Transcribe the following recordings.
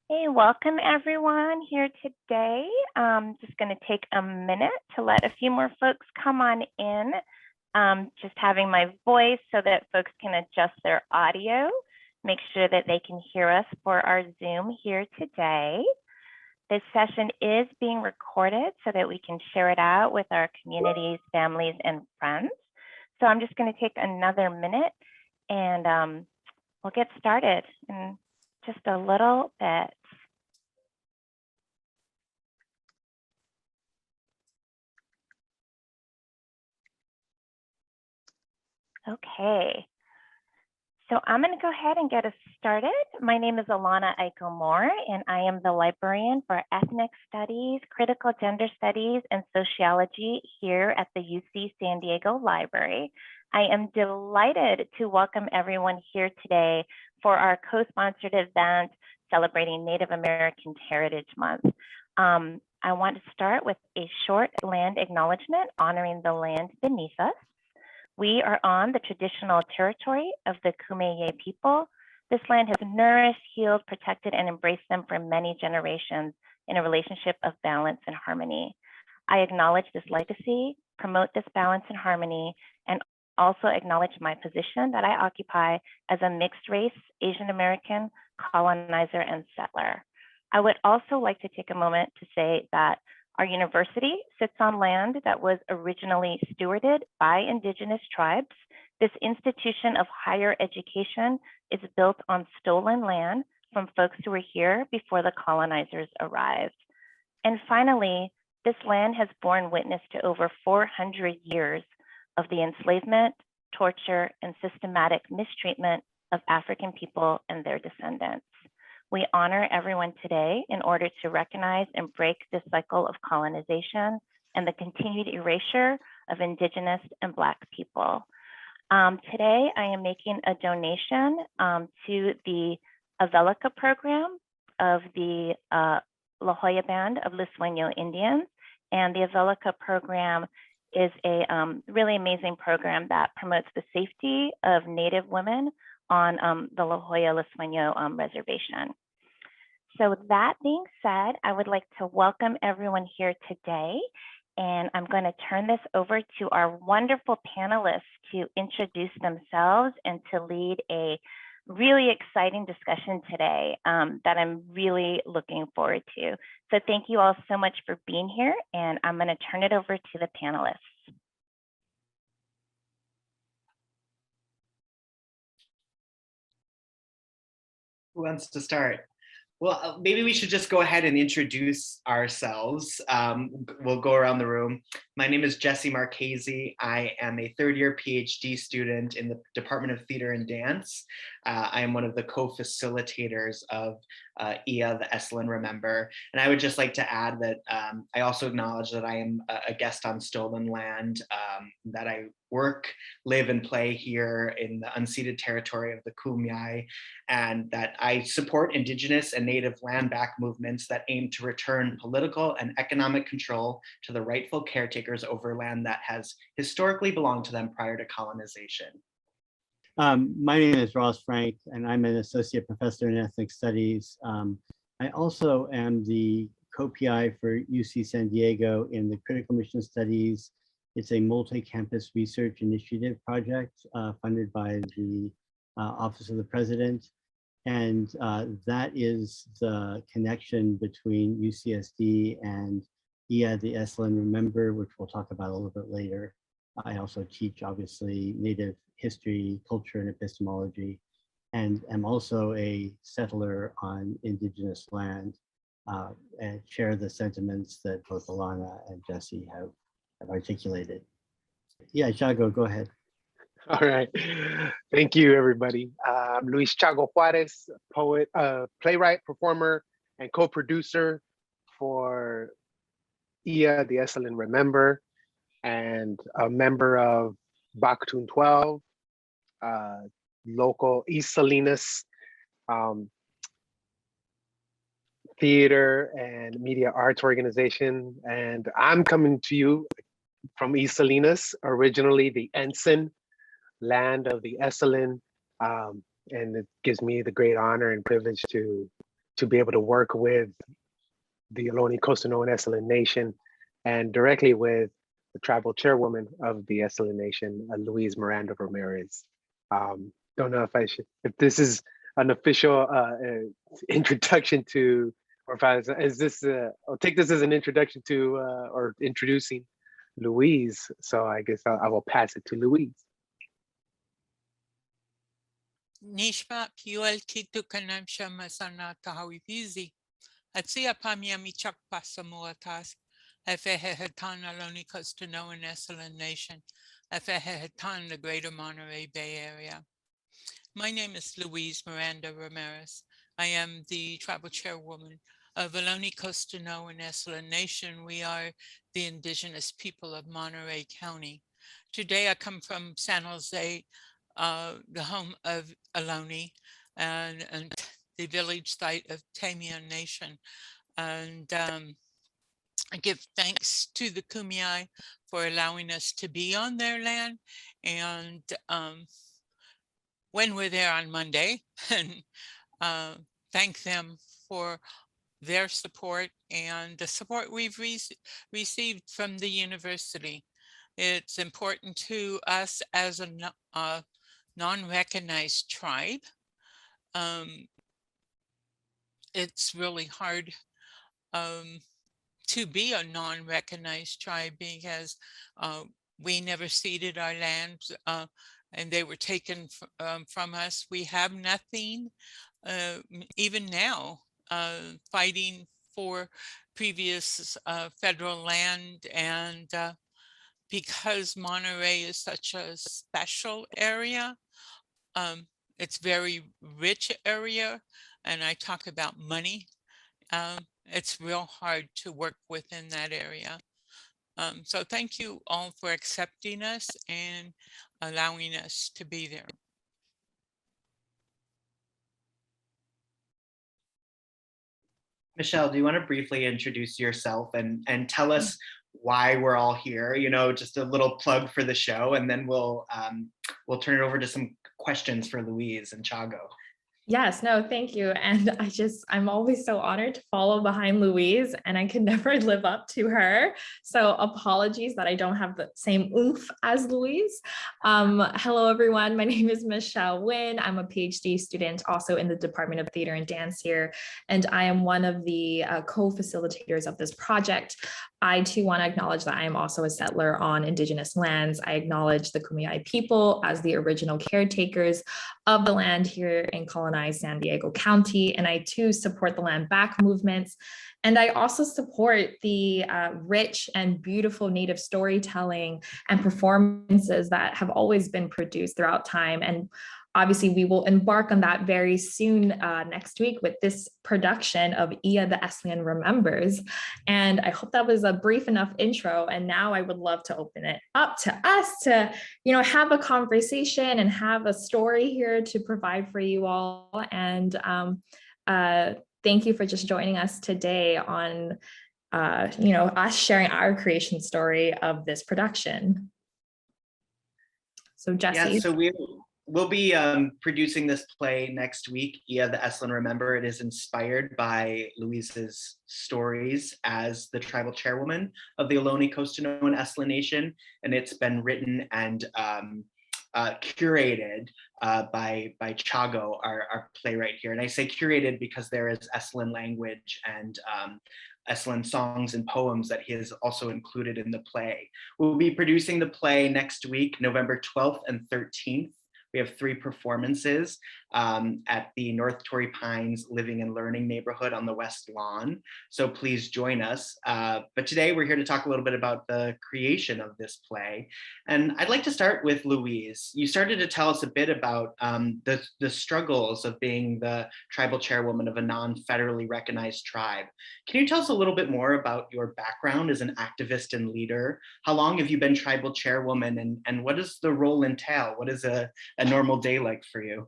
Hey, welcome everyone here today. Just going to take a minute to let a few more folks come on in. Just having my voice so that folks can adjust their audio, make sure that they can hear us for our Zoom here today. This session is being recorded so that we can share it out with our communities, families, and friends. So I'm just going to take another minute and we'll get started in just a little bit. Okay, so I'm going to go ahead and get us started. My name is Alana Eichelmore, and I am the librarian for Ethnic Studies, Critical Gender Studies, and Sociology here at the UC San Diego Library. I am delighted to welcome everyone here today for our co-sponsored event celebrating Native American Heritage Month. I want to start with a short land acknowledgement honoring the land beneath us. We are on the traditional territory of the Kumeyaay people. This land has nourished, healed, protected, and embraced them for many generations in a relationship of balance and harmony. I acknowledge this legacy, promote this balance and harmony, and also acknowledge my position that I occupy as a mixed race, Asian American, colonizer, and settler. I would also like to take a moment to say that our university sits on land that was originally stewarded by Indigenous tribes. This institution of higher education is built on stolen land from folks who were here before the colonizers arrived. And finally, this land has borne witness to over 400 years of the enslavement, torture, and systematic mistreatment of African people and their descendants. We honor everyone today in order to recognize and break this cycle of colonization and the continued erasure of Indigenous and Black people. Today, I am making a donation to the Avelica program of the La Jolla Band of Lisueño Indians. And the Avelica program is a really amazing program that promotes the safety of Native women on the La Jolla Lisueño reservation. So that being said, I would like to welcome everyone here today, and I'm going to turn this over to our wonderful panelists to introduce themselves and to lead a really exciting discussion today that I'm really looking forward to. So thank you all so much for being here, and I'm going to turn it over to the panelists. Who wants to start? Well, maybe we should just go ahead and introduce ourselves. We'll go around the room. My name is Jesse Marchese. I am a third-year PhD student in the Department of Theater and Dance. I am one of the co-facilitators of IYA, the Esselen Remember. And I would just like to add that I also acknowledge that I am a guest on stolen land, that I work, live, and play here in the unceded territory of the Kumeyaay, and that I support Indigenous and Native land back movements that aim to return political and economic control to the rightful caretakers over land that has historically belonged to them prior to colonization. My name is Ross Frank, and I'm an associate professor in ethnic studies. I also am the co-PI for UC San Diego in the Critical Mission Studies. It's a multi-campus research initiative project funded by the Office of the President. And that is the connection between UCSD and IYA, the Esselen Remember, which we'll talk about a little bit later. I also teach, obviously, Native history, culture, and epistemology, and am also a settler on Indigenous land and share the sentiments that both Alana and Jesse have articulated. Yeah, xago, go ahead. All right. Thank you, everybody. I'm Louise Juárez, poet, playwright, performer, and co-producer for IYA, the Esselen Remember, and a member of Bakhtun 12, local East Salinas theater and media arts organization. And I'm coming to you from East Salinas, originally the Ensign land of the Esselen, and it gives me the great honor and privilege to to be able to work with the Ohlone Costanoan-Esselen Nation and directly with the tribal chairwoman of the Esselen Nation, Louise Miranda Ramirez. Don't know if this is an official introduction to, or if I'll take this as an introduction to, or introducing Louise. So I guess I will pass it to Louise. Nishma Puel Kitu Kanamsha Masana Tahawipizi. Atsia Pamia Michak Pasamuatas. Efehetan Ohlone Costanoan-Esselen Nation. Efehetan, the Greater Monterey Bay Area. My name is Louise Miranda Ramirez. I am the tribal chairwoman of Ohlone Costanoan-Esselen Nation. We are the indigenous people of Monterey County. Today I come from San Jose, the home of Ohlone and the village site of Tamian Nation. And I give thanks to the Kumeyaay for allowing us to be on their land. And when we're there on Monday, and thank them for their support and the support we've received from the university. It's important to us as a non-recognized tribe. It's really hard to be a non-recognized tribe because we never ceded our lands and they were taken from us. We have nothing, even now, fighting for previous federal land. And because Monterey is such a special area, it's very rich area, and I talk about money. It's real hard to work within that area. So thank you all for accepting us and allowing us to be there. Michelle, do you want to briefly introduce yourself and tell us why we're all here? You know, just a little plug for the show, and then we'll turn it over to some questions for Louise and Chago. Yes, no, thank you. And I'm always so honored to follow behind Louise, and I can never live up to her. So apologies that I don't have the same oomph as Louise. Hello, everyone. My name is Michelle Huynh. I'm a PhD student also in the Department of Theater and Dance here, and I am one of the co-facilitators of this project. I too want to acknowledge that I am also a settler on Indigenous lands. I acknowledge the Kumeyaay people as the original caretakers of the land here in colonized San Diego County, and I too support the land back movements. And I also support the rich and beautiful Native storytelling and performances that have always been produced throughout time. And obviously, we will embark on that very soon next week with this production of IYA, the Esselen Remembers. And I hope that was a brief enough intro. And now I would love to open it up to us to, have a conversation and have a story here to provide for you all. And thank you for just joining us today on, us sharing our creation story of this production. So Jesse. Yeah, so we'll be producing this play next week, IYA, the Esselen Remember. It is inspired by Louise's stories as the tribal chairwoman of the Ohlone Costanoan-Esselen Nation, and it's been written and curated by Chago, our playwright here. And I say curated because there is Esselen language and Esselen songs and poems that he has also included in the play. We'll be producing the play next week, November 12th and 13th. We have 3 performances at the North Torrey Pines Living and Learning neighborhood on the West Lawn. So please join us. But today we're here to talk a little bit about the creation of this play. And I'd like to start with Louise. You started to tell us a bit about the struggles of being the tribal chairwoman of a non-federally recognized tribe. Can you tell us a little bit more about your background as an activist and leader? How long have you been tribal chairwoman, and what does the role entail? What is a normal day like for you?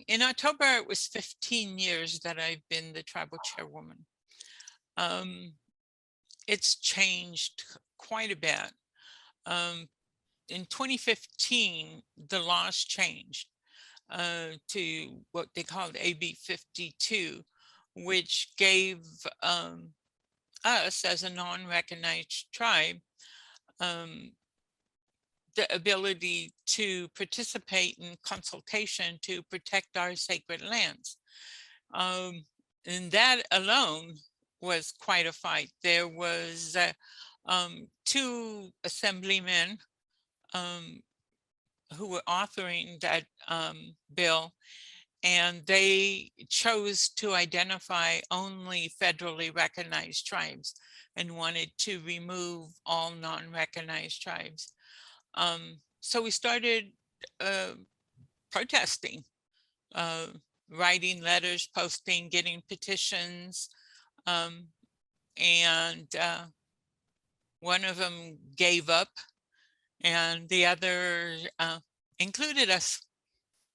In October, it was 15 years that I've been the tribal chairwoman. It's changed quite a bit. In 2015, the laws changed. to what they called AB 52, which gave us as a non-recognized tribe the ability to participate in consultation to protect our sacred lands. And that alone was quite a fight. There was 2 assemblymen who were authoring that bill, and they chose to identify only federally recognized tribes and wanted to remove all non-recognized tribes. So we started protesting, writing letters, posting, getting petitions, and one of them gave up, and the other included us.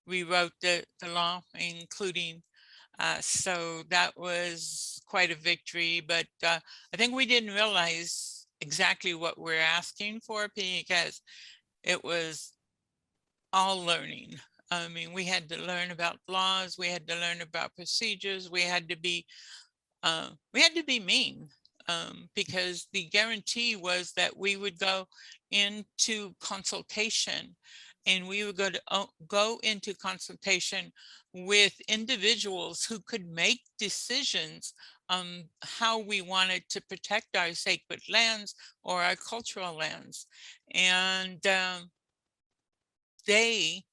We wrote the law, including us. So that was quite a victory, but I think we didn't realize exactly what we're asking for because it was all learning. I mean, we had to learn about laws, we had to learn about procedures, we had to be mean, because the guarantee was that we would go into consultation, and we were going to go into consultation with individuals who could make decisions on how we wanted to protect our sacred lands or our cultural lands. And the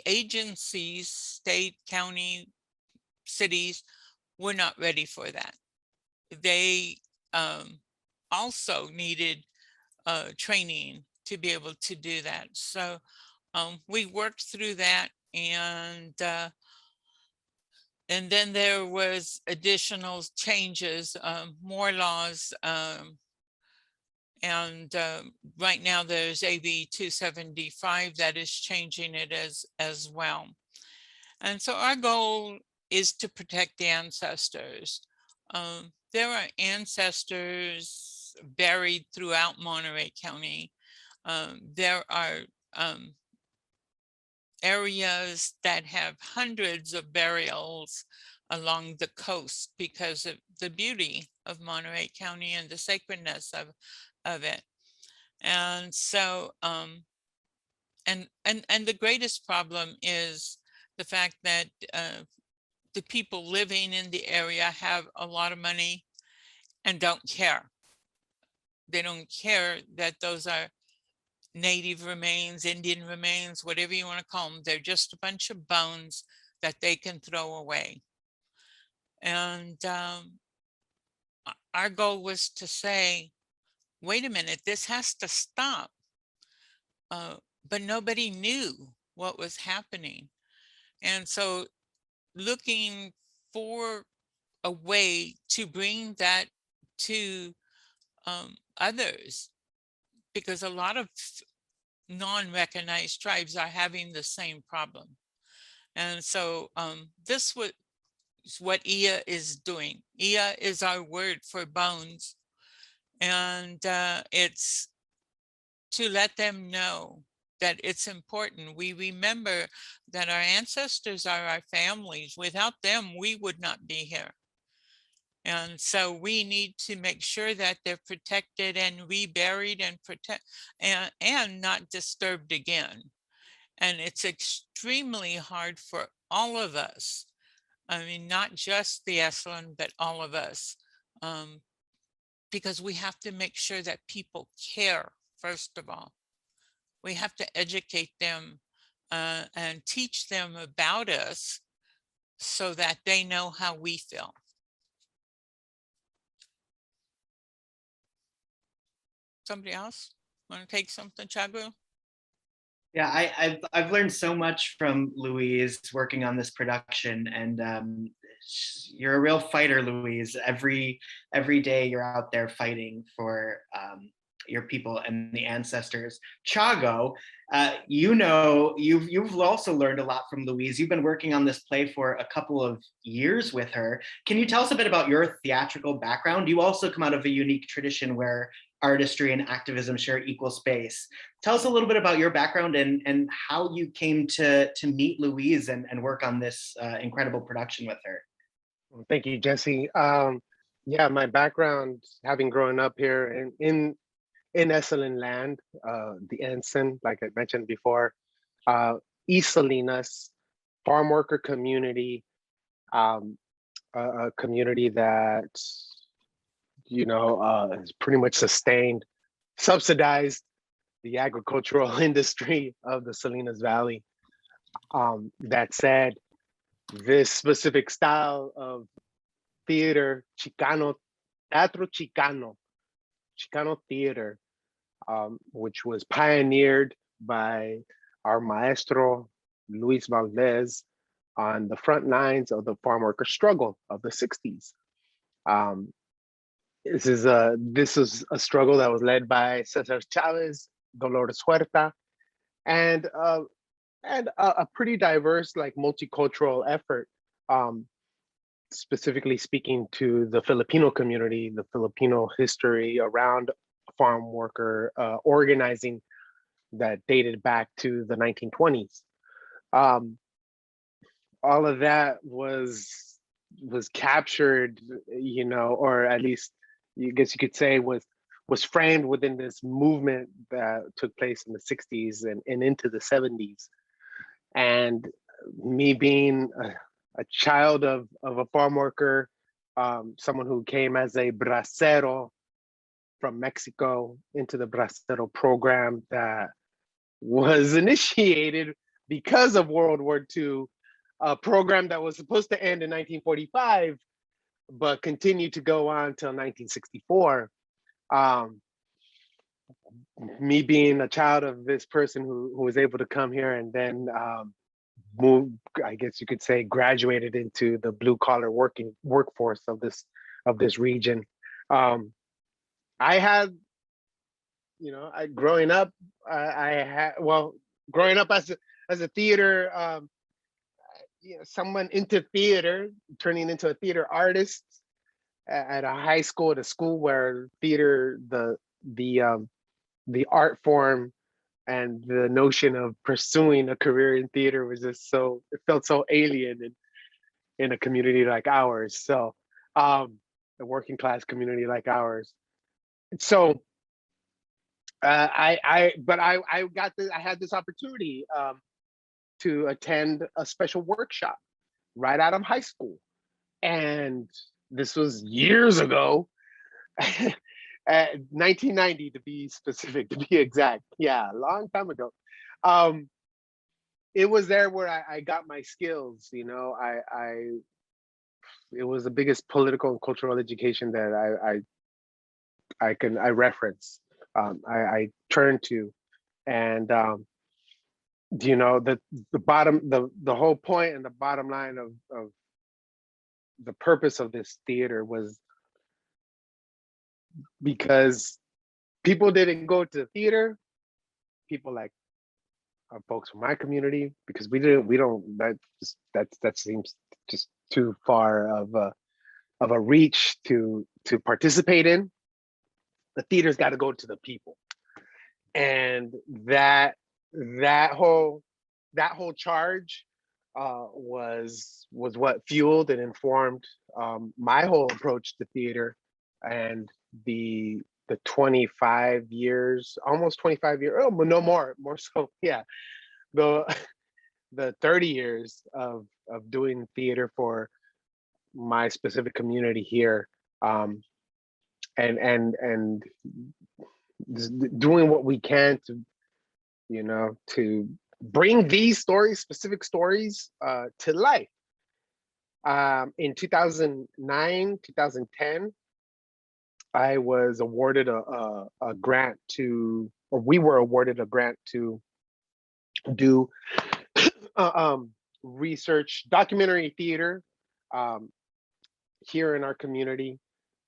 agencies, state, county, cities, were not ready for that. They also needed training to be able to do that. So we worked through that, and then there was additional changes, more laws, and right now there's AB 275 that is changing it as well. And so our goal is to protect the ancestors. There are ancestors buried throughout Monterey County. There are areas that have hundreds of burials along the coast because of the beauty of Monterey County and the sacredness of it. And so, and the greatest problem is the fact that the people living in the area have a lot of money and don't care. They don't care that those are native remains, Indian remains, whatever you want to call them. They're just a bunch of bones that they can throw away. And our goal was to say, wait a minute, this has to stop. But nobody knew what was happening. And so looking for a way to bring that to others, because a lot of non-recognized tribes are having the same problem. And so this was what IYA is doing. IYA is our word for bones. And it's to let them know that it's important. We remember that our ancestors are our families. Without them, we would not be here. And so we need to make sure that they're protected and reburied and and not disturbed again. And it's extremely hard for all of us. I mean, not just the Esselen, but all of us, because we have to make sure that people care, first of all. We have to educate them and teach them about us so that they know how we feel. Somebody else want to take something, xago? Yeah, I've learned so much from Louise working on this production, and you're a real fighter, Louise. Every day you're out there fighting for your people and the ancestors. Xago, you've also learned a lot from Louise. You've been working on this play for a couple of years with her. Can you tell us a bit about your theatrical background? You also come out of a unique tradition where artistry and activism share equal space. Tell us a little bit about your background and how you came to meet Louise and work on this incredible production with her. Thank you, Jesse. Yeah, my background, having grown up here in Esselen land, the ensign, like I mentioned before, East Salinas, farm worker community, a community that, you know, has pretty much subsidized the agricultural industry of the Salinas Valley. That said, this specific style of theater, Chicano theater, which was pioneered by our maestro, Luis Valdez, on the front lines of the farm worker struggle of the 60s. This is a struggle that was led by Cesar Chavez, Dolores Huerta, and a pretty diverse, like, multicultural effort, specifically speaking to the Filipino community, the Filipino history around farm worker organizing that dated back to the 1920s. All of that was captured, you know, or at least I guess you could say was framed within this movement that took place in the 60s and into the 70s. And me being a child of a farm worker, someone who came as a bracero from Mexico into the bracero program that was initiated because of World War II, a program that was supposed to end in 1945, but continued to go on till 1964. Me being a child of this person who was able to come here and then move, I guess you could say, graduated into the blue collar workforce of this region. I had, you know, growing up as a theater, you know, someone into theater, turning into a theater artist at a high school, at a school where theater, the art form and the notion of pursuing a career in theater was just it felt so alien in a community like ours. So, a working class community like ours. So, I had this opportunity to attend a special workshop right out of high school, and this was years ago. 1990 to be specific, to be exact. Yeah, a long time ago. It was there where I got my skills. You know, it was the biggest political and cultural education that I reference. I turn to, and you know, the whole point and the bottom line of the purpose of this theater was because people didn't go to the theater, people like folks from my community, because that seems just too far of a reach to participate in. The theater's got to go to the people, and that whole charge was what fueled and informed my whole approach to theater, and the 25 years, almost 25 years, oh, no more so, yeah, the 30 years of doing theater for my specific community here, and doing what we can to, you know, to bring these specific stories to life. In 2009, 2010, I was awarded a grant or we were awarded a grant to do research, documentary theater here in our community,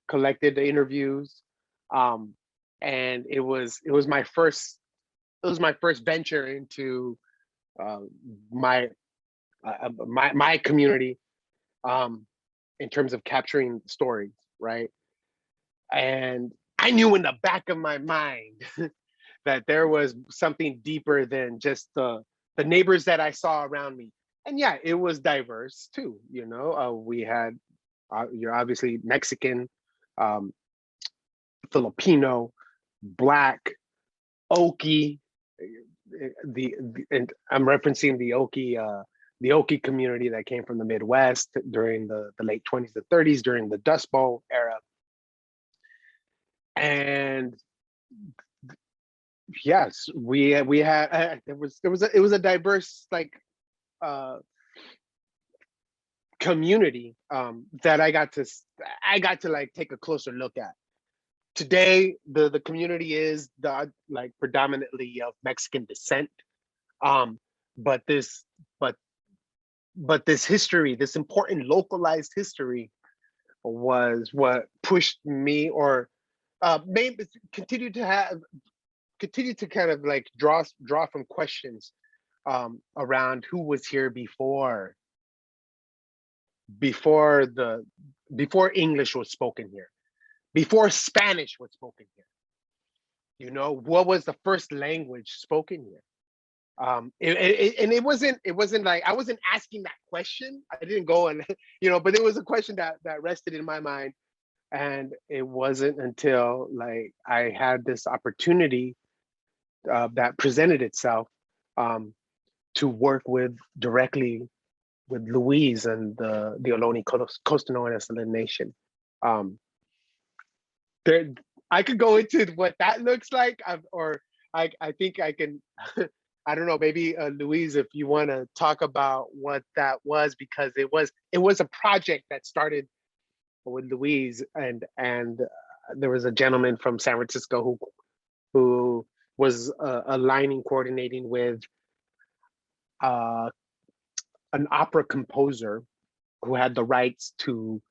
collected the interviews, and it was my first venture into my community, in terms of capturing stories, right? And I knew in the back of my mind that there was something deeper than just the neighbors that I saw around me. And yeah, it was diverse too. You know, we had, you're obviously Mexican, um, Filipino, Black, Okie, and I'm referencing the Okie community that came from the Midwest during the late 20s to 30s during the Dust Bowl era. And yes, we had it was a diverse like community that I got to like take a closer look at. Today, the community is like predominantly of Mexican descent, but this history, this important localized history, was what pushed me, or maybe continue to kind of like draw from questions around who was here before English was spoken here, before Spanish was spoken here. You know, what was the first language spoken here? And it wasn't like I wasn't asking that question. I didn't go and but it was a question that rested in my mind. And it wasn't until like I had this opportunity that presented itself to work directly with Louise and the Ohlone Costanoan-Esselen Nation. I could go into what that looks like, or I think I can. I don't know, maybe Louise, if you want to talk about what that was, because it was a project that started with Louise, and there was a gentleman from San Francisco who was aligning, coordinating with an opera composer who had the rights to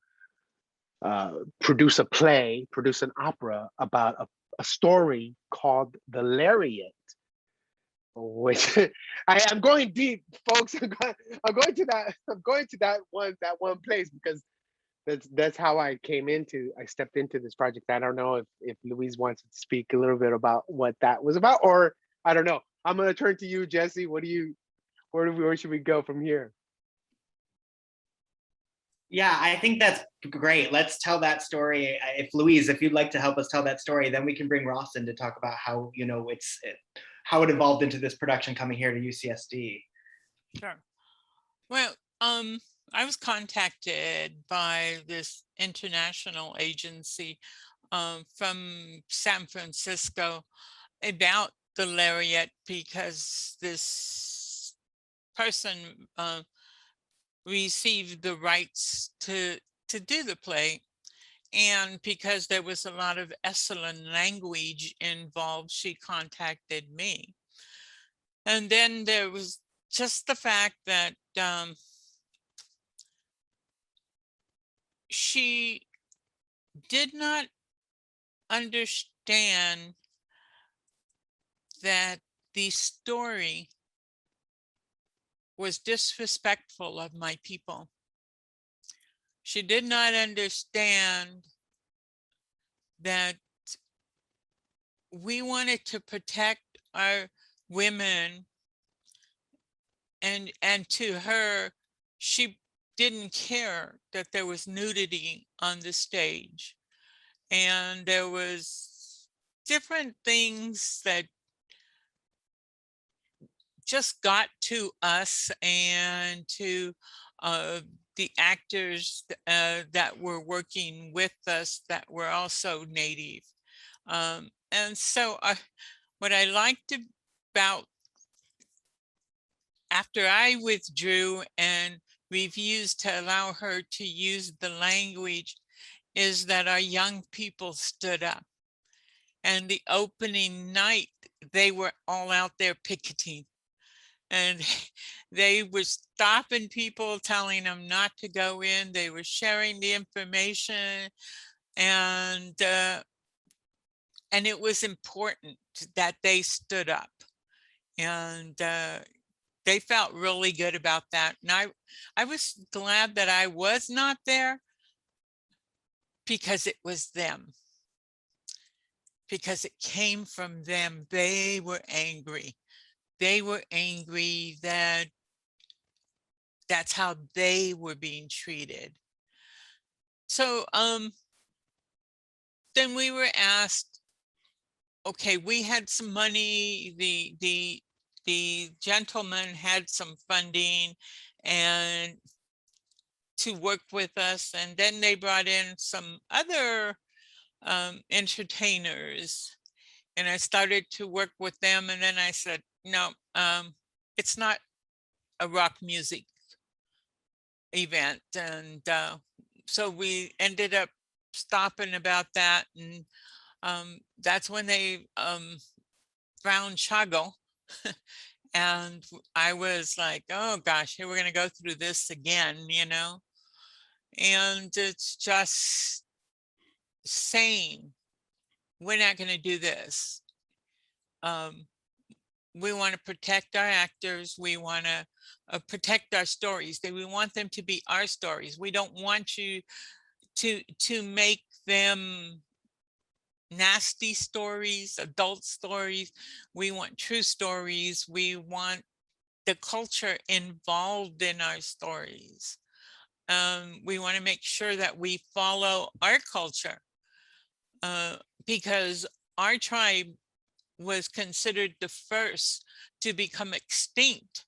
produce an opera about a story called The Lariat, which I'm going deep, folks. I'm going to that one place because that's how I stepped into this project. I don't know if Louise wants to speak a little bit about what that was about, or I don't know. I'm going to turn to you, Jesse. Where should we go from here? Yeah, I think that's great. Let's tell that story. If Louise, if you'd like to help us tell that story, then we can bring Ross in to talk about how how it evolved into this production coming here to UCSD. Sure. Well, I was contacted by this international agency from San Francisco about the Lariat because this person received the rights to do the play, and because there was a lot of Esselen language involved, she contacted me. And then there was just the fact that she did not understand that the story was disrespectful of my people. She did not understand that we wanted to protect our women, and to her, she didn't care that there was nudity on the stage, and there was different things that just got to us and to the actors that were working with us that were also Native. And so what I liked about, after I withdrew and refused to allow her to use the language, is that our young people stood up. And the opening night, they were all out there picketing. And they were stopping people, telling them not to go in. They were sharing the information, and it was important that they stood up, and they felt really good about that. And I was glad that I was not there because it was them. because it came from them. They were angry. They were angry that that's how they were being treated. So then we were asked, okay, we had some money, the gentleman had some funding and to work with us, and then they brought in some other entertainers, and I started to work with them, and then I said, no, it's not a rock music event. And so we ended up stopping about that, and that's when they found xago. And I was like, oh gosh, here we're going to go through this again, you know. And it's just saying, we're not going to do this. We want to protect our actors. We want to protect our stories. We want them to be our stories. We don't want you to make them nasty stories, adult stories. We want true stories. We want the culture involved in our stories. We want to make sure that we follow our culture, because our tribe was considered the first to become extinct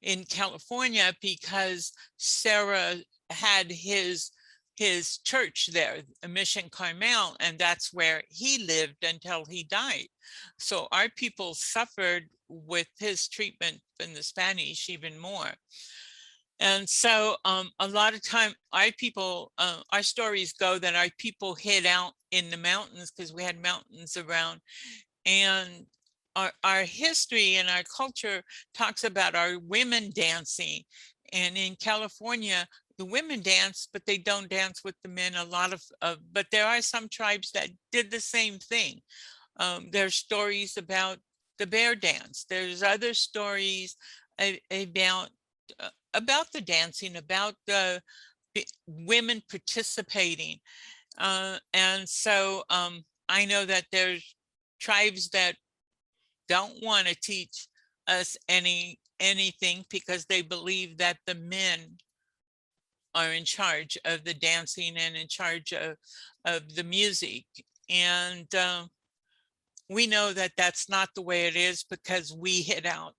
in California, because Sarah had his church there, Mission Carmel, and that's where he lived until he died. So our people suffered with his treatment in the Spanish even more. And so a lot of time our people, our stories go that our people hid out in the mountains because we had mountains around. And our history and our culture talks about our women dancing. And in California, the women dance, but they don't dance with the men. But there are some tribes that did the same thing. There's stories about the bear dance. There's other stories about the dancing, about the women participating. And so I know that there's tribes that don't want to teach us anything because they believe that the men are in charge of the dancing and in charge of the music. And we know that that's not the way it is because we hid out.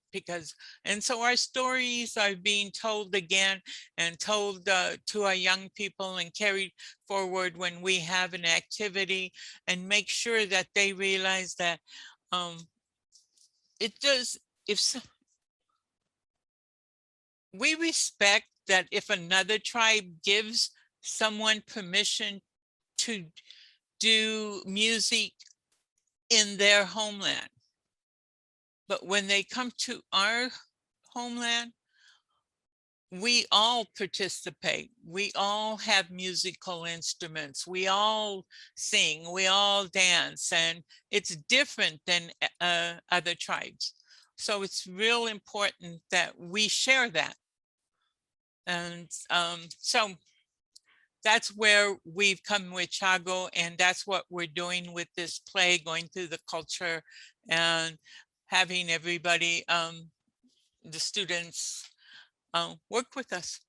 And so our stories are being told again and told to our young people and carried forward when we have an activity, and make sure that they realize that we respect that if another tribe gives someone permission to do music in their homeland, but when they come to our homeland, we all participate. We all have musical instruments. We all sing, we all dance, and it's different than other tribes. So it's real important that we share that. And so that's where we've come with xago, and that's what we're doing with this play, going through the culture and having everybody, the students, work with us.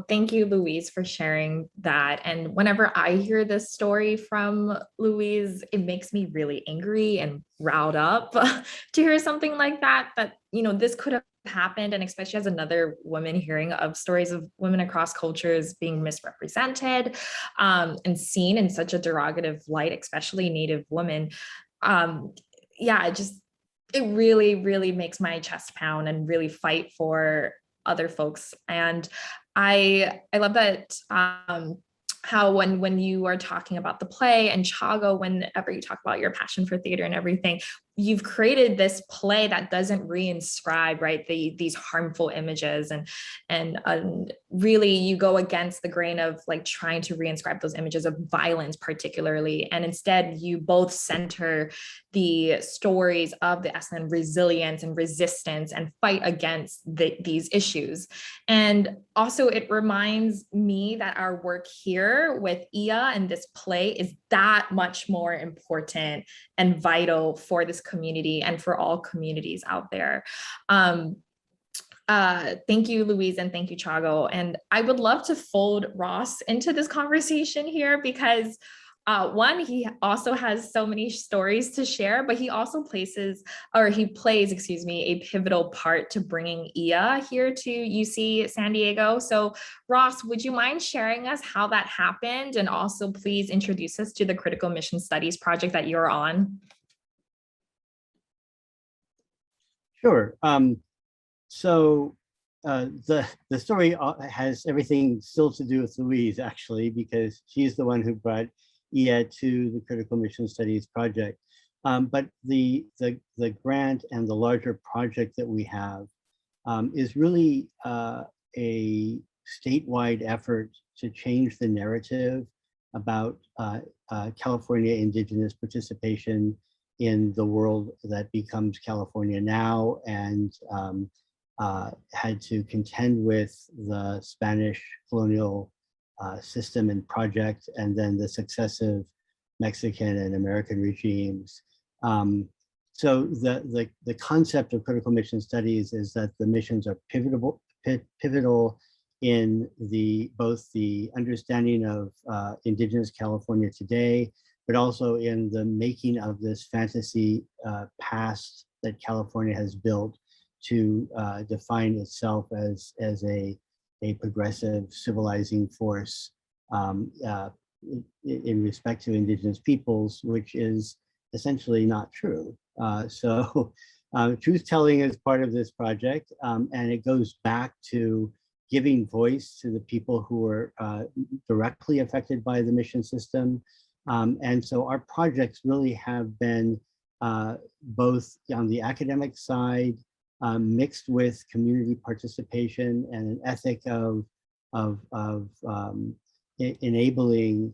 Thank you, Louise, for sharing that. And whenever I hear this story from Louise, it makes me really angry and riled up to hear something like that, this could have happened. And especially as another woman hearing of stories of women across cultures being misrepresented and seen in such a derogative light, especially Native women. It really, really makes my chest pound and really fight for other folks. And I love that how when you are talking about the play and xago, whenever you talk about your passion for theater and everything, you've created this play that doesn't reinscribe, right, these harmful images, and really you go against the grain of like trying to reinscribe those images of violence particularly, and instead you both center the stories of the Esselen resilience and resistance and fight against these issues. And also it reminds me that our work here with IYA and this play is that much more important and vital for this community and for all communities out there. Thank you, Louise, and thank you, Xago. And I would love to fold Ross into this conversation here because one, he also has so many stories to share, but he also plays, excuse me, a pivotal part to bringing IYA here to UC San Diego. So Ross, would you mind sharing us how that happened? And also please introduce us to the Critical Mission Studies project that you're on. Sure. So the story has everything still to do with Louise, actually, because she's the one who brought IYA to the Critical Mission Studies project. But the grant and the larger project that we have is really a statewide effort to change the narrative about California Indigenous participation in the world that becomes California now, and had to contend with the Spanish colonial system and project, and then the successive Mexican and American regimes. So the concept of critical mission studies is that the missions are pivotal in both the understanding of Indigenous California today, but also in the making of this fantasy past that California has built to define itself as a progressive civilizing force in respect to Indigenous peoples, which is essentially not true. So truth-telling is part of this project, and it goes back to giving voice to the people who are directly affected by the mission system. And so our projects really have been both on the academic side, mixed with community participation and an ethic of enabling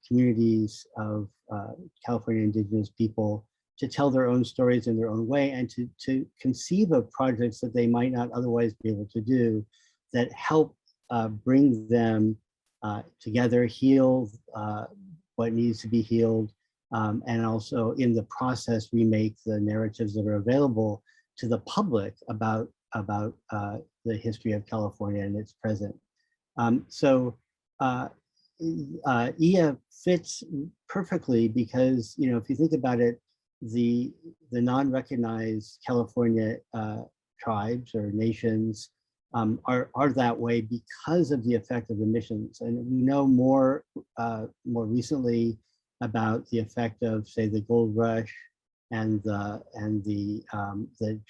communities of California Indigenous people to tell their own stories in their own way, and to conceive of projects that they might not otherwise be able to do, that help bring them together, heal what needs to be healed, and also in the process remake the narratives that are available to the public about the history of California and its present. So IYA fits perfectly because, you know, if you think about it, the non-recognized California tribes or nations are that way because of the effect of the missions. And we know more recently about the effect of, say, the gold rush and the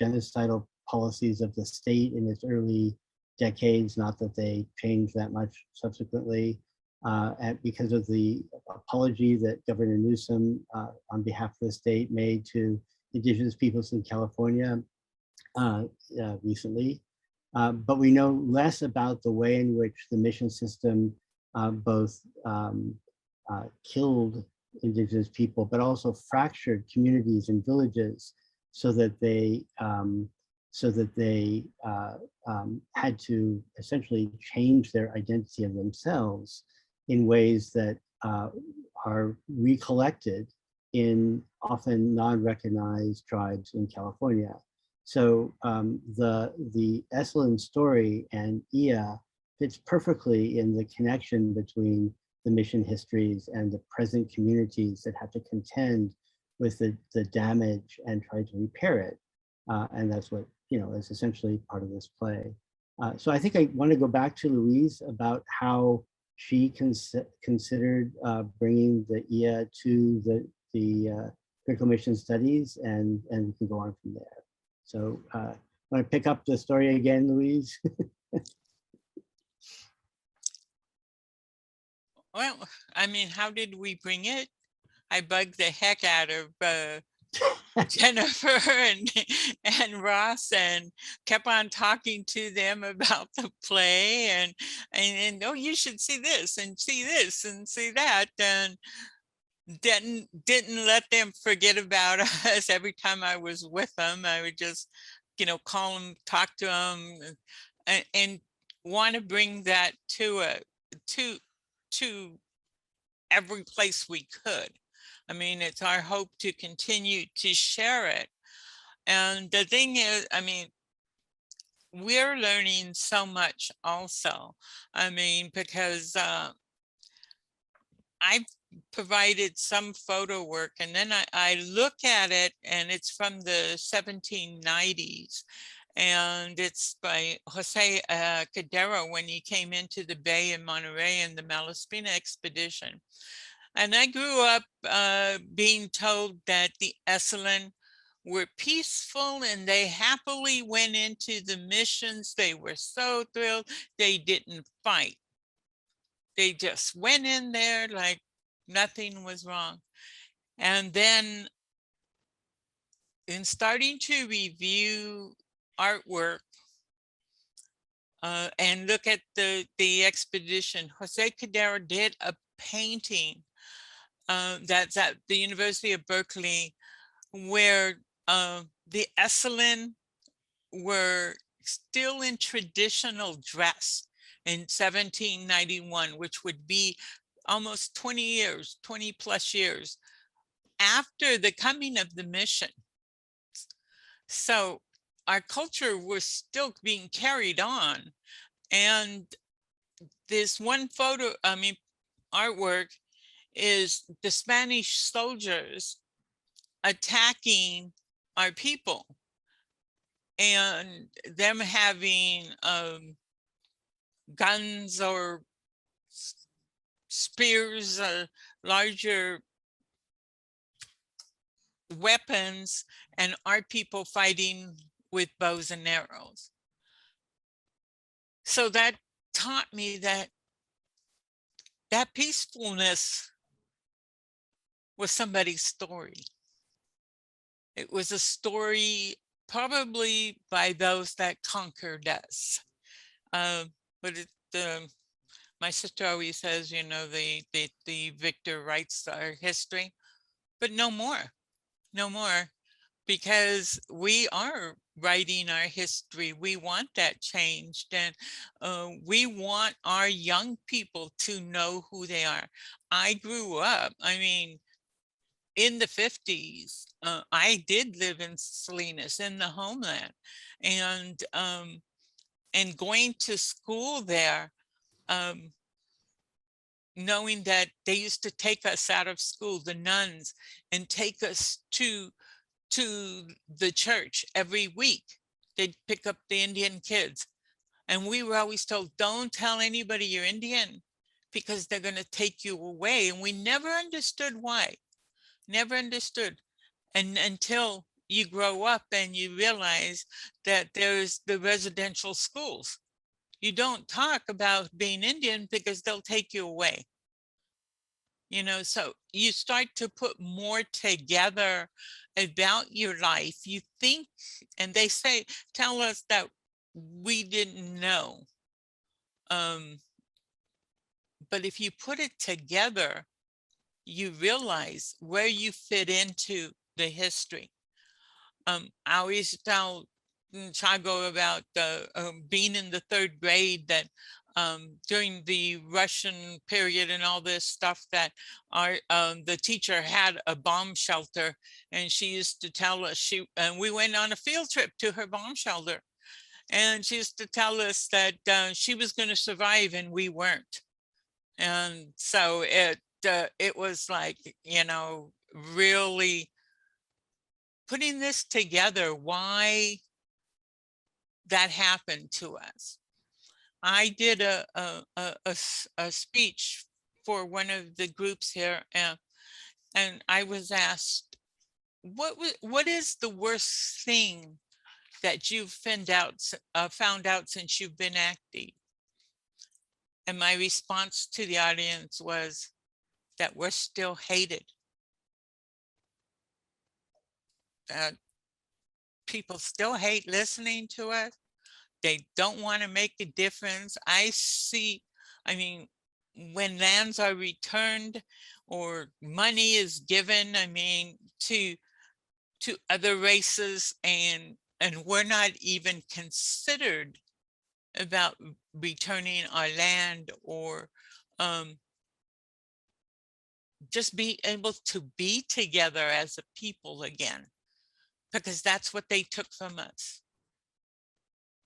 genocidal policies of the state in its early decades, not that they changed that much subsequently, and because of the apology that Governor Newsom on behalf of the state made to Indigenous peoples in California recently. But we know less about the way in which the mission system both killed Indigenous people, but also fractured communities and villages so that they had to essentially change their identity of themselves in ways that are recollected in often non-recognized tribes in California. So the Esselen story and IYA fits perfectly in the connection between the mission histories and the present communities that have to contend with the damage and try to repair it. And that's what, you know, is essentially part of this play. So I think I want to go back to Louise about how she considered bringing the IYA to the critical mission studies, and we can go on from there. So want to pick up the story again, Louise? Well, I mean, how did we bring it? I bugged the heck out of Jennifer and Ross, and kept on talking to them about the play, and oh, you should see this and see this and see that, and didn't let them forget about us. Every time I was with them, I would just, call them, talk to them, and want to bring that to every place we could. I mean, it's our hope to continue to share it. And the thing is, I mean, we're learning so much also. I mean, because I've provided some photo work, and then I look at it, and it's from the 1790s. And it's by Jose Cordero when he came into the Bay in Monterey in the Malaspina expedition. And I grew up being told that the Esselen were peaceful and they happily went into the missions. They were so thrilled. They didn't fight. They just went in there like nothing was wrong. And then in starting to review artwork and look at the expedition, Jose Cordero did a painting that's at the University of Berkeley, where the Esselen were still in traditional dress in 1791, which would be almost 20 years, 20 plus years after the coming of the mission. So our culture was still being carried on. And this one photo, artwork is the Spanish soldiers attacking our people and them having guns or spears, larger weapons, and our people fighting with bows and arrows. So that taught me that peacefulness was somebody's story. It was a story probably by those that conquered us. But my sister always says, the victor writes our history, but no more, because we are writing our history. We want that changed, and we want our young people to know who they are. I grew up, in the 50s, I did live in Salinas, in the homeland, and going to school there, knowing that they used to take us out of school, the nuns, and take us to the church every week. They'd pick up the Indian kids, and we were always told, don't tell anybody you're Indian because they're going to take you away. And we never understood why. Never understood. And until you grow up and you realize that there's the residential schools. You don't talk about being Indian because they'll take you away. So you start to put more together about your life. You think, and they tell us that we didn't know. But if you put it together, you realize where you fit into the history. I always tell xago about being in the 3rd grade, that during the Russian period and all this stuff, that the teacher had a bomb shelter, and she used to tell us, and we went on a field trip to her bomb shelter, and she used to tell us that she was going to survive and we weren't. And so it was like, really putting this together, why that happened to us. I did a speech for one of the groups here, and I was asked, what is the worst thing that you've found out since you've been acting? And my response to the audience was that we're still hated. people still hate listening to us. They don't want to make a difference. I mean, when lands are returned or money is given, I mean, to other races, and we're not even considered about returning our land, or just be able to be together as a people again, because that's what they took from us.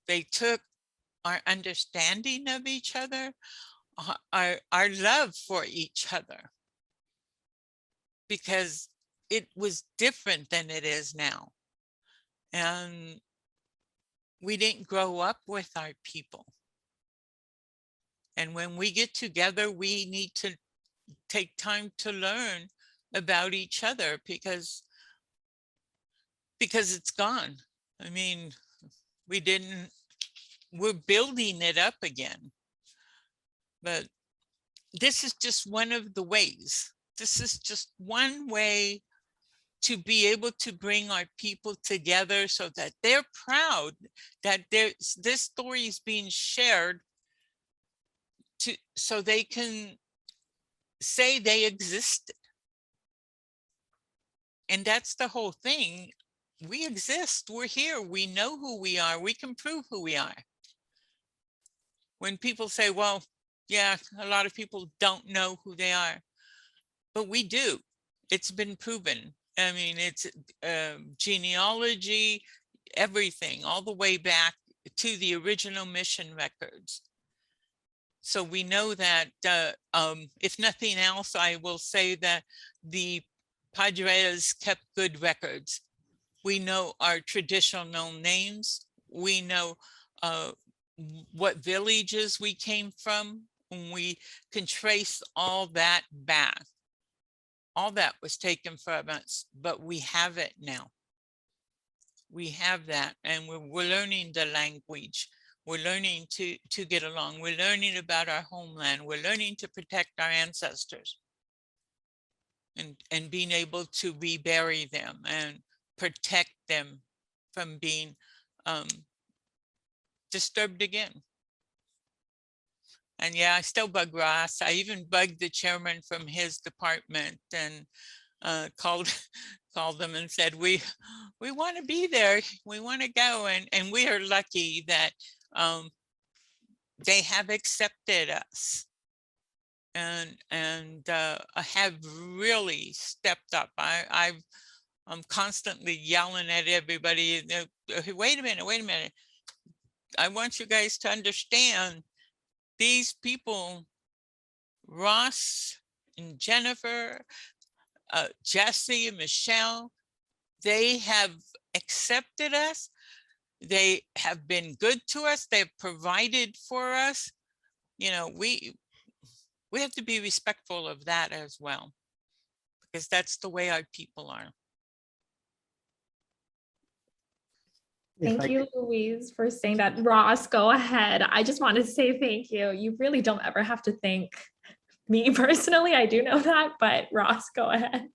They took our understanding of each other, our love for each other, because it was different than it is now. And we didn't grow up with our people. And when we get together, we need to take time to learn about each other, because it's gone. I mean, we're building it up again. But this is just one of the ways. This is just one way to be able to bring our people together, so that they're proud that this story is being shared, so they can say they existed. And that's the whole thing. We exist, we're here, we know who we are, we can prove who we are. When people say, well, yeah, a lot of people don't know who they are, but we do. It's been proven. I mean, it's genealogy, everything, all the way back to the original mission records. So we know that, if nothing else, I will say that the Padres kept good records. We know our traditional names. We know what villages we came from, and we can trace all that back. All that was taken from us, but we have it now. We have that, and we're learning the language. We're learning to get along. We're learning about our homeland. We're learning to protect our ancestors, and being able to rebury them and protect them from being disturbed again. And yeah, I still bug Ross. I even bugged the chairman from his department, and called them and said, we want to be there. We want to go. And we are lucky that they have accepted us, and have really stepped up. I'm constantly yelling at everybody. Wait a minute. I want you guys to understand, these people, Ross and Jennifer, Jesse and Michelle, they have accepted us. They have been good to us. They've provided for us. You know, we have to be respectful of that as well, because that's the way our people are. Thank you, Louise, for saying that. Ross, go ahead. I just want to say thank you. You really don't ever have to thank me personally. I do know that, but Ross, go ahead.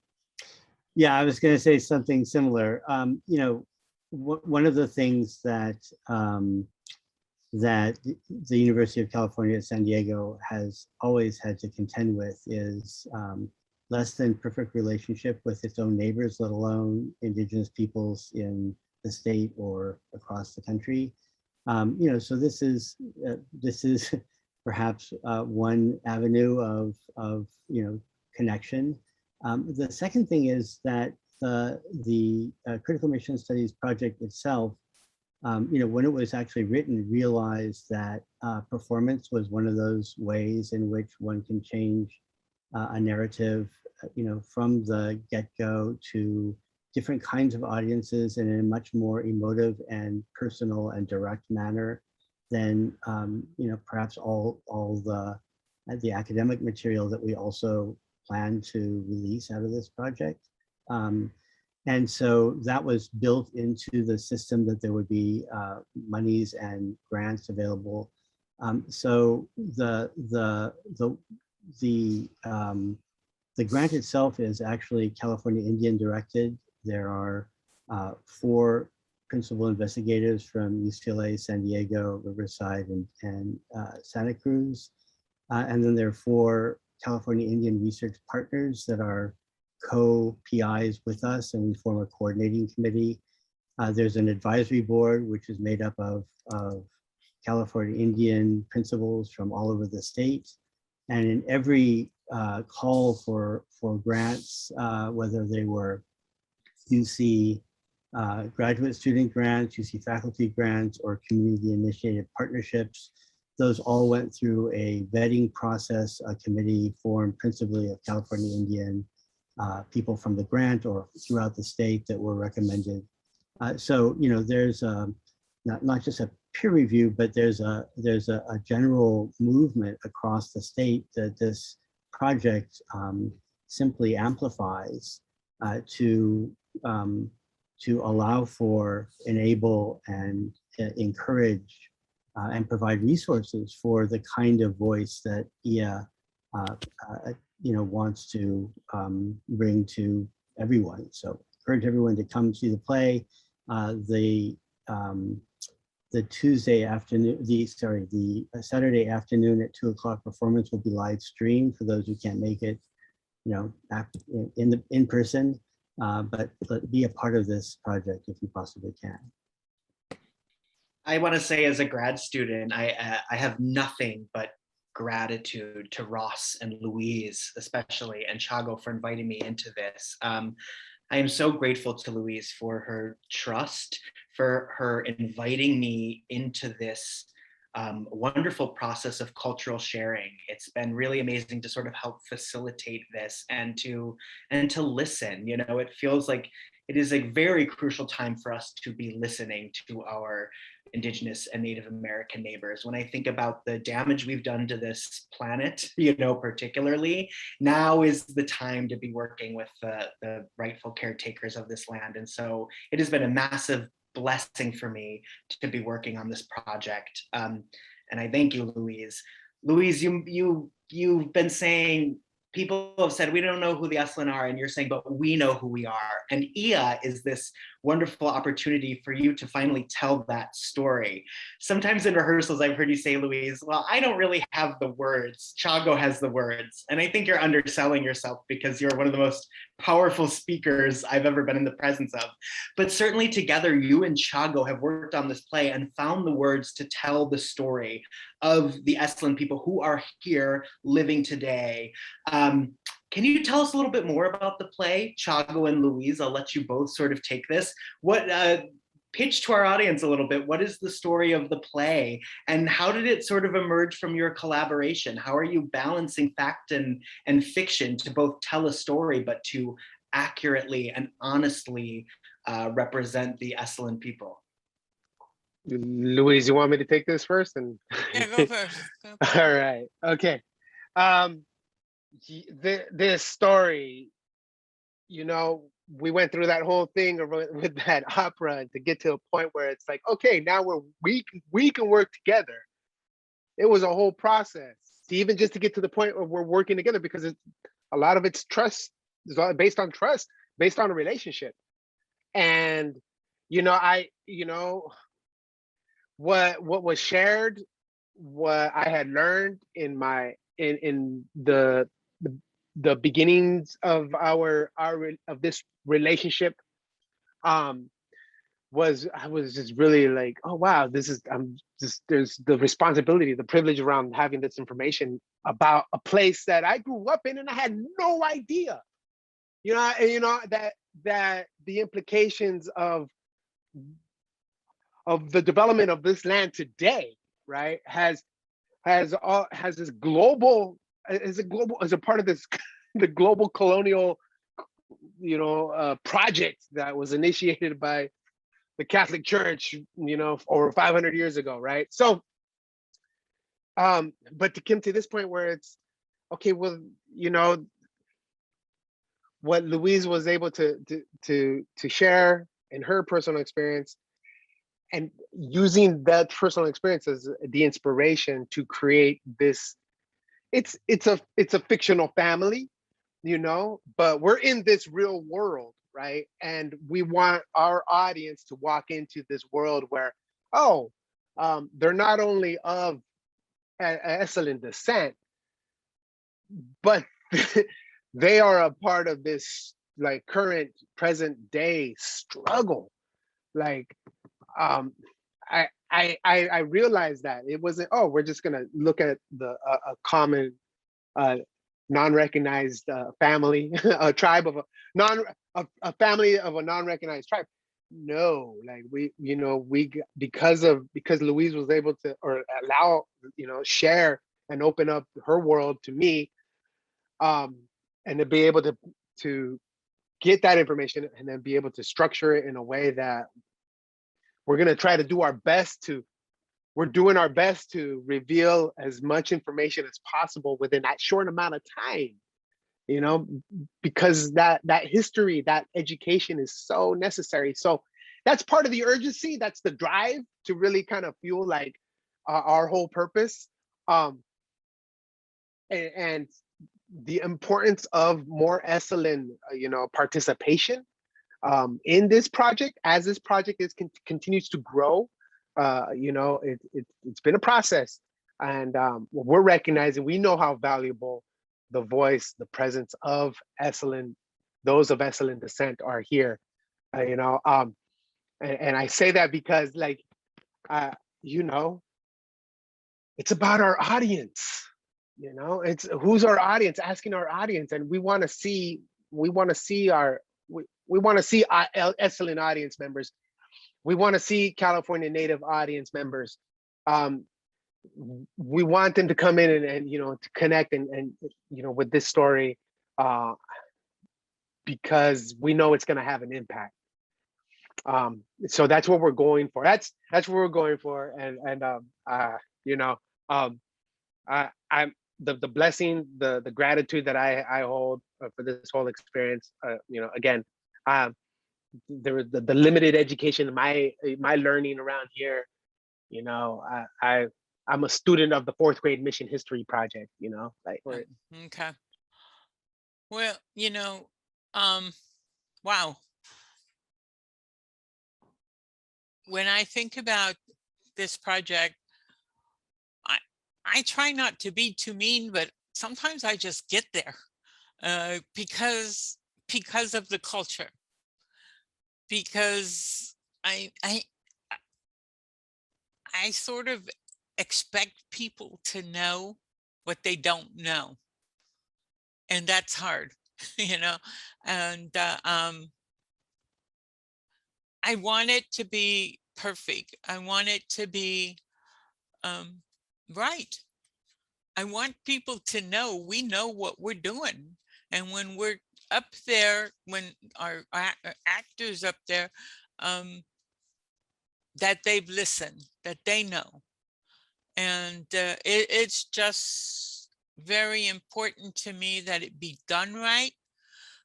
Yeah, I was going to say something similar. You know, one of the things that that the University of California at San Diego has always had to contend with is less than perfect relationship with its own neighbors, let alone indigenous peoples in the state or across the country. You know, so this is perhaps one avenue of you know, connection. The second thing is that the Critical Mission Studies project itself, you know, when it was actually written, realized that performance was one of those ways in which one can change a narrative, you know, from the get-go to different kinds of audiences and in a much more emotive and personal and direct manner than, you know, perhaps all the academic material that we also plan to release out of this project. And so that was built into the system, that there would be monies and grants available. So the grant itself is actually California Indian directed. There are 4 principal investigators from UCLA, San Diego, Riverside, and Santa Cruz. And then there are 4 California Indian research partners that are co-PIs with us, and we form a coordinating committee. There's an advisory board, which is made up of California Indian principals from all over the state. And in every call for grants, whether they were UC graduate student grants, UC faculty grants, or community initiated partnerships, those all went through a vetting process, a committee formed principally of California Indian people from the grant or throughout the state that were recommended. So, you know, there's not just a peer review, but there's a general movement across the state that this project simply amplifies to allow for, enable, and encourage and provide resources for the kind of voice that IYA wants to bring to everyone. So encourage everyone to come see the play. The Tuesday afternoon, the Saturday afternoon at 2 o'clock performance will be live streamed for those who can't make it, you know, in person. But be a part of this project if you possibly can. I want to say, as a grad student, I have nothing but gratitude to Ross and Louise, especially, and Xago for inviting me into this. I am so grateful to Louise for her trust, for her inviting me into this wonderful process of cultural sharing. It's been really amazing to sort of help facilitate this and to listen. You know, it feels like it is a very crucial time for us to be listening to our Indigenous and Native American neighbors. When I think about the damage we've done to this planet, you know, particularly, now is the time to be working with the rightful caretakers of this land. And so it has been a massive blessing for me to be working on this project. And I thank you, Louise. Louise, you've been saying, people have said, we don't know who the Esselen are, and you're saying, but we know who we are. And IYA is this wonderful opportunity for you to finally tell that story. Sometimes in rehearsals, I've heard you say, Louise, well, I don't really have the words. Xago has the words. And I think you're underselling yourself because you're one of the most powerful speakers I've ever been in the presence of. But certainly together, you and Xago have worked on this play and found the words to tell the story of the Esselen people who are here living today. Can you tell us a little bit more about the play, Xago and Louise? I'll let you both sort of take this. What pitch to our audience a little bit. What is the story of the play, and how did it sort of emerge from your collaboration? How are you balancing fact and fiction to both tell a story, but to accurately and honestly represent the Esselen people? Louise, you want me to take this first? And Yeah, go first. All right. Okay. This story, you know, we went through that whole thing with that opera to get to a point where it's like, okay, now we can work together. It was a whole process to even just to get to the point where we're working together, because a lot of it's trust. It's all based on trust, based on a relationship. And what was shared, what I had learned in the beginnings of this relationship, I was just really like, oh wow, there's the responsibility, the privilege around having this information about a place that I grew up in and I had no idea, that the implications of the development of this land today, right, has this global, as a part of this the global colonial project that was initiated by the Catholic Church, over 500 years ago, right? So but to come to this point where it's okay, well, what Louise was able to share in her personal experience, and using that personal experience as the inspiration to create this. It's a fictional family, but we're in this real world right? And we want our audience to walk into this world where, oh, they're not only of Esselen descent, but they are a part of this like current present day struggle. Like, I realized that it wasn't, oh, we're just gonna look at the a common non-recognized family, a tribe of a family of a non-recognized tribe. No, like because Louise was able to, or allow, share and open up her world to me, and to be able to get that information and then be able to structure it in a way that we're going to try to do our best to, we're doing our best to reveal as much information as possible within that short amount of time, because that history, that education is so necessary. So that's part of the urgency. That's the drive to really kind of fuel like our whole purpose. And the importance of more Esselen, participation in this project as this project continues to grow. It's been a process, and we're recognizing, we know how valuable the voice, the presence of Esselen, those of Esselen descent are here. And I say that because, like, it's about our audience. It's who's our audience, asking our audience, and we want to see Esselen audience members. We want to see California Native audience members. We want them to come in and to connect and with this story, because we know it's going to have an impact. So that's what we're going for. That's what we're going for. I'm the blessing, the gratitude that I hold for this whole experience. Again, there was the limited education, my learning around here. I'm a student of the 4th grade mission history project. Okay. Well, wow. When I think about this project, I try not to be too mean, but sometimes I just get there because of the culture. Because I sort of expect people to know what they don't know, and that's hard, And I want it to be perfect. I want it to be right. I want people to know we know what we're doing. And when we're up there, when our actors up there, that they've listened, that they know. And it's just very important to me that it be done right,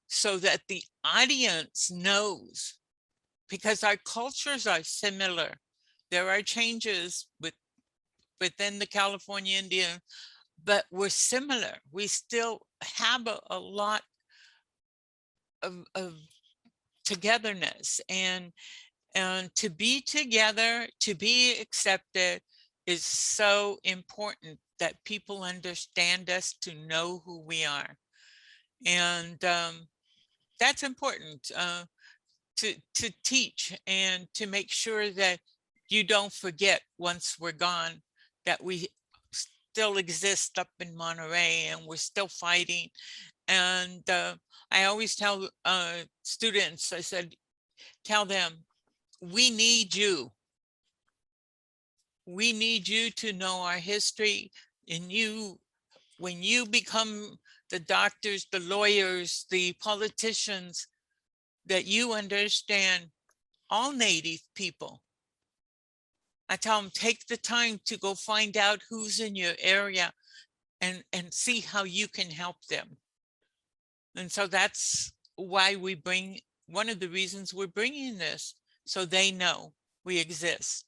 so that the audience knows, because our cultures are similar. There are changes within the California Indian, but we're similar. We still have a lot of togetherness, and to be together, to be accepted is so important, that people understand us, to know who we are. And that's important to teach, and to make sure that you don't forget once we're gone, that we still exist up in Monterey, and we're still fighting. And I always tell students, I said, tell them, we need you. We need you to know our history. And when you become the doctors, the lawyers, the politicians, that you understand all Native people. I tell them, take the time to go find out who's in your area and see how you can help them. And so that's why one of the reasons we're bringing this, so they know we exist.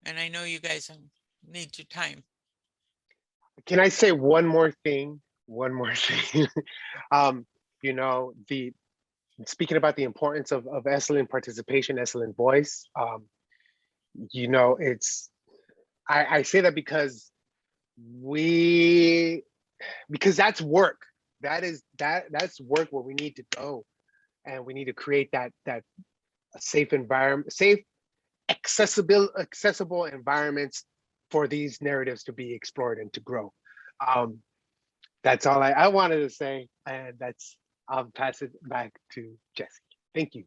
And I know you guys need your time. Can I say one more thing? One more thing. speaking about the importance of Esselen participation, Esselen voice, you know, I say that because that's work. That's work where we need to go, and we need to create that safe environment, safe, accessible environments for these narratives to be explored and to grow. That's all I wanted to say, and I'll pass it back to Jesse. Thank you.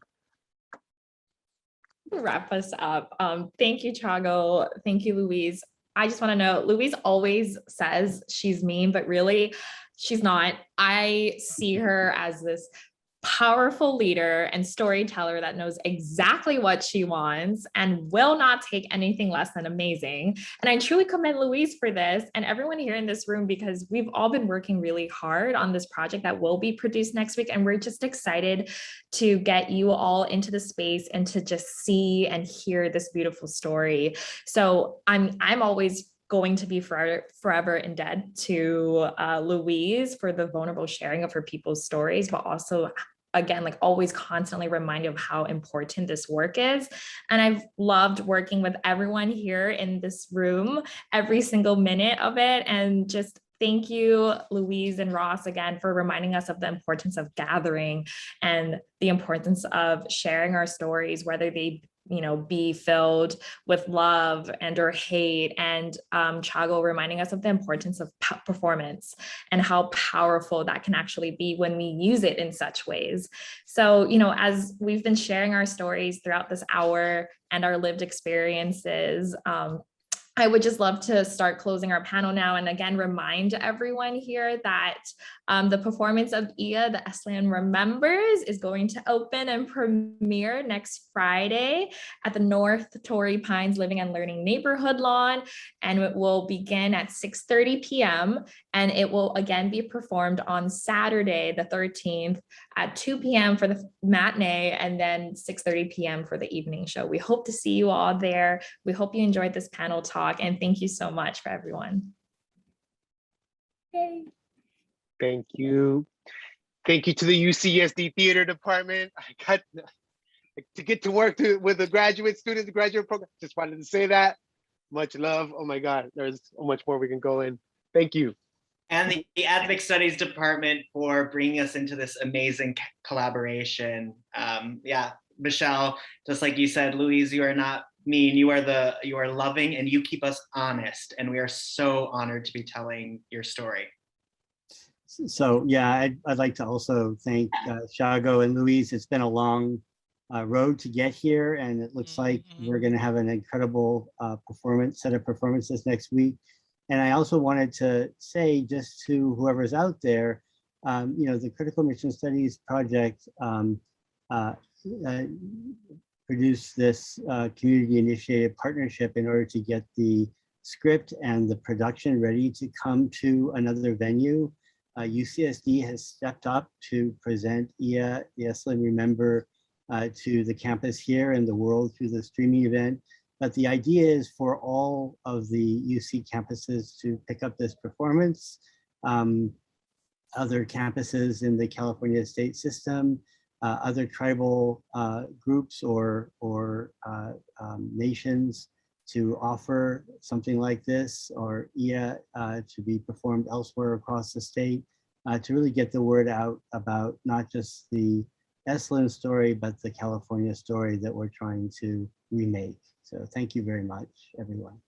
Wrap us up. Thank you, Chago. Thank you, Louise. I just want to know, Louise always says she's mean, but really she's not. I see her as this powerful leader and storyteller that knows exactly what she wants and will not take anything less than amazing. And I truly commend Louise for this and everyone here in this room, because we've all been working really hard on this project that will be produced next week. And we're just excited to get you all into the space and to just see and hear this beautiful story. So I'm always going to be forever indebted to Louise for the vulnerable sharing of her people's stories, but also, again, like always constantly reminded of how important this work is. And I've loved working with everyone here in this room, every single minute of it. And just thank you, Louise and Ross, again, for reminding us of the importance of gathering and the importance of sharing our stories, whether they be filled with love and or hate, and Chago reminding us of the importance of performance and how powerful that can actually be when we use it in such ways. So, as we've been sharing our stories throughout this hour and our lived experiences, I would just love to start closing our panel now, and again, remind everyone here that the performance of IYA, the Esselen Remembers, is going to open and premiere next Friday at the North Torrey Pines Living and Learning Neighborhood Lawn, and it will begin at 6:30 p.m. and it will again be performed on Saturday, the 13th at 2 p.m. for the matinee, and then 6:30 p.m. for the evening show. We hope to see you all there. We hope you enjoyed this panel talk, and thank you so much for everyone. Yay. Thank you. Thank you to the UCSD Theater Department. I got to get to work with the graduate students, the graduate program. Just wanted to say that. Much love. Oh my God, there's so much more we can go in. Thank you. And the Ethnic Studies Department for bringing us into this amazing collaboration. Yeah, Michelle, just like you said, Louise, you are not mean. You are loving, and you keep us honest. And we are so honored to be telling your story. So yeah, I'd like to also thank Chago and Louise. It's been a long road to get here, and it looks like we're going to have an incredible set of performances next week. And I also wanted to say, just to whoever's out there, the Critical Mission Studies Project produced this community-initiated partnership in order to get the script and the production ready to come to another venue. UCSD has stepped up to present IYA, the Esselen Remember, to the campus here and the world through the streaming event. But the idea is for all of the UC campuses to pick up this performance. Other campuses in the California state system, other tribal groups or nations to offer something like this, or IYA to be performed elsewhere across the state, to really get the word out about not just the Esselen story, but the California story that we're trying to remake. So thank you very much, everyone.